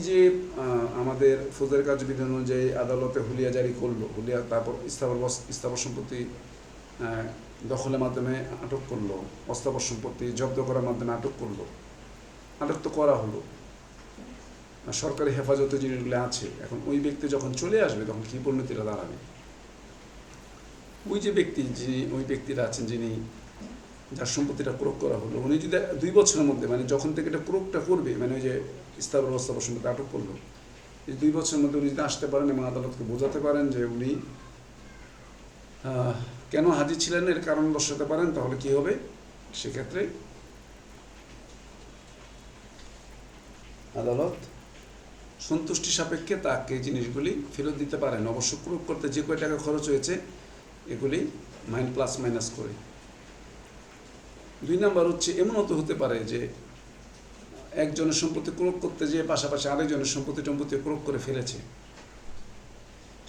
যে আমাদের ফৌজদারি কার্যবিধি অনুযায়ী আদালতে হুলিয়া জারি করলো, হুলিয়া তারপর স্থাবর সম্পত্তি দখলের মাধ্যমে আটক করলো, অস্থাবর সম্পত্তি জব্দ করার মাধ্যমে আটক করলো। আটক তো করা হলো, সরকারি হেফাজতে জিনিসগুলো আছে। এখন ওই ব্যক্তি যখন চলে আসবে তখন কী পরিণতিটা দাঁড়াবে? ওই যে ব্যক্তি, যিনি ওই ব্যক্তিরা আছেন, যিনি যার সম্পত্তিটা ক্রোক করা হলো, উনি যদি 2 বছরের মধ্যে, মানে যখন থেকে এটা ক্রোকটা করবে, মানে ওই যে স্থাবর অস্থাবর সম্পত্তি আটক করলো, এই 2 বছরের মধ্যে উনি যদি আসতে পারেন এবং আদালতকে বোঝাতে পারেন যে উনি কেন হাজির ছিলেন এর কারণ দর্শাতে পারেন, তাহলে কি হবে? সেক্ষেত্রে আদালত সন্তুষ্টি সাপেক্ষে তাকে জিনিসগুলি ফেরত দিতে পারেন। অবশ্য ক্রোক করতে যে কয় টাকা খরচ হয়েছে এগুলি প্লাস মাইনাস করে। 2 নাম্বার হচ্ছে, এমনও তো হতে পারে যে একজনের সম্পত্তি ক্রোক করতে যেয়ে পাশাপাশি আরেকজনের সম্পত্তি ক্রোক করে ফেলেছে।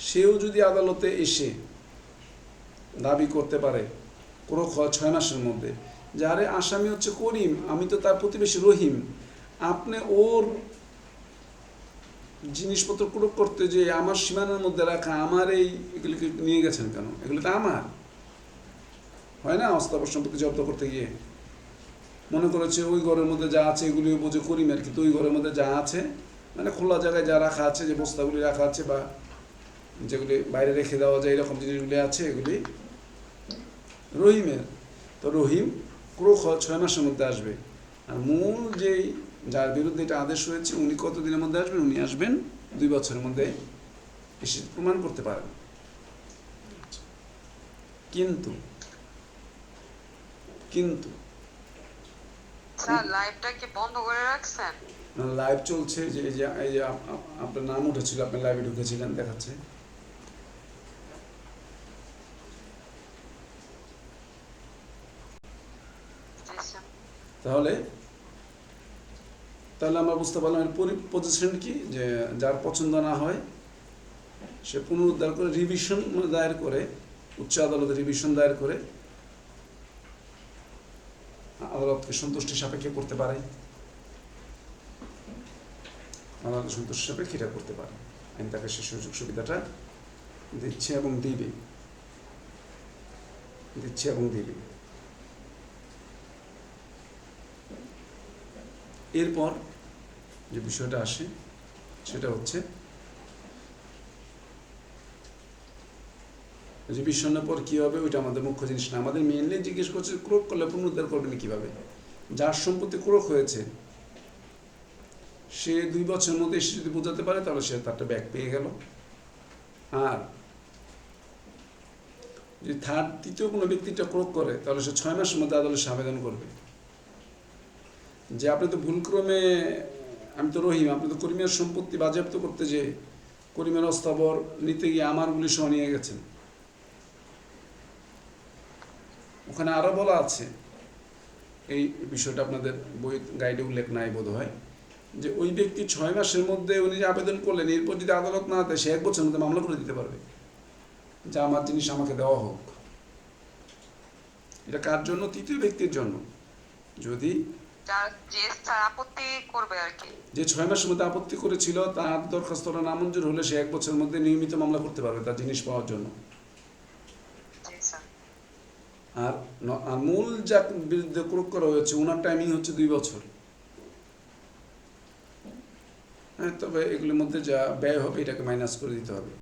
সেও যদি আদালতে এসে দাবি করতে পারে ক্রোক হওয়া 6 মাসের মধ্যে, যে আরে আসামি হচ্ছে করিম, আমি তো তার প্রতিবেশী রহিম, আপনি ওর জিনিসপত্র ক্রোক করতে যে আমার সীমানার মধ্যে রাখা আমার এগুলিকে নিয়ে গেছেন কেন? এগুলি তো আমার। হয় না, অস্থাবর সম্পত্তি জব্দ করতে গিয়ে মনে করেছে ওই ঘরের মধ্যে যা আছে এগুলিও বোঝে করিমের, কিন্তু ওই ঘরের মধ্যে যা আছে, মানে খোলা জায়গায় যা রাখা আছে, যে বস্তাগুলি রাখা আছে বা যেগুলি বাইরে রেখে দেওয়া যায় এরকম জিনিসগুলি আছে, এগুলি রহিমের। তো রহিম ক্রোক 6 মাসের মধ্যে আসবে। আর মূল যেই যার বিরুদ্ধে এটা আদেশ হয়েছে উনি কত দিনের মধ্যে আসবেন? উনি আসবেন 2 বছরের মধ্যে এসে প্রমাণ করতে পারেন। কিন্তু কিন্তু লাইভটা কি বন্ধ করে রাখছেন? লাইভ চলছে, যে এই যে আপনার নাম উঠেছিল, আপনি লাইভে ঢুকেছিলেন, দেখাচ্ছে। তাহলে আমরা বুঝতে পারলাম এর পজিশন কি, যে যার পছন্দ না হয় সে পুনরুদ্ধার করে রিভিশন দায়ের করে, উচ্চ আদালতে রিভিশন দায়ের করে আদালতকে সন্তুষ্টি সাপেক্ষে করতে পারে। আদালত সন্তুষ্টি সাপেক্ষে এটা করতে পারে। আইন তাকে সে সুযোগ সুবিধাটা দিচ্ছে এবং দিবে। এরপর যে বিষয়টা আসে সেটা হচ্ছে, রিভিশনের পর কী হবে ওইটা আমাদের মুখ্য জিনিস না। আমাদের মেনলি জিজ্ঞেস করছে ক্রোক করলে পুনরুদ্ধার করবেন কীভাবে। যার সম্পত্তি ক্রোক হয়েছে সে 2 বছরের মধ্যে এসে যদি বোঝাতে পারে তাহলে সে তারটা ব্যাক পেয়ে গেল। আর যদি তৃতীয় কোনো ব্যক্তিটা ক্রোক করে তাহলে সে 6 মাসের মধ্যে আদালতে আবেদন করবে যে আপনি তো ভুলক্রমে, আমি তো রহিম, আপনি তো করিমের সম্পত্তি বাজেয়াপ্ত করতে যে করিমের অস্থাবর নিতে গিয়ে আমারগুলি সহ নিয়ে গেছেন। ওখানে আরও বলা আছে, এই বিষয়টা আপনাদের বই গাইডে উল্লেখ নাই বোধ হয়, যে ওই ব্যক্তি 6 মাসের মধ্যে উনি যে আবেদন করলেন এরপর যদি আদালত না দেয় সে 1 বছরের মধ্যে মামলা করে দিতে পারবে, যা আমার জিনিস আমাকে দেওয়া হোক। এটা কার জন্য? তৃতীয় ব্যক্তির জন্য। যদি যে 6 মাসের মধ্যে আপত্তি করেছিল তার দরখাস্তটা নামঞ্জুর হলে সে 1 বছরের মধ্যে নিয়মিত মামলা করতে পারবে তার জিনিস পাওয়ার জন্য। আর মূল যার বিরুদ্ধে ক্রোক করা হয়েছে ওনার টাইমিং হচ্ছে 2 বছর। হ্যাঁ, তবে এগুলোর মধ্যে যা ব্যয় হবে এটাকে মাইনাস করে দিতে হবে।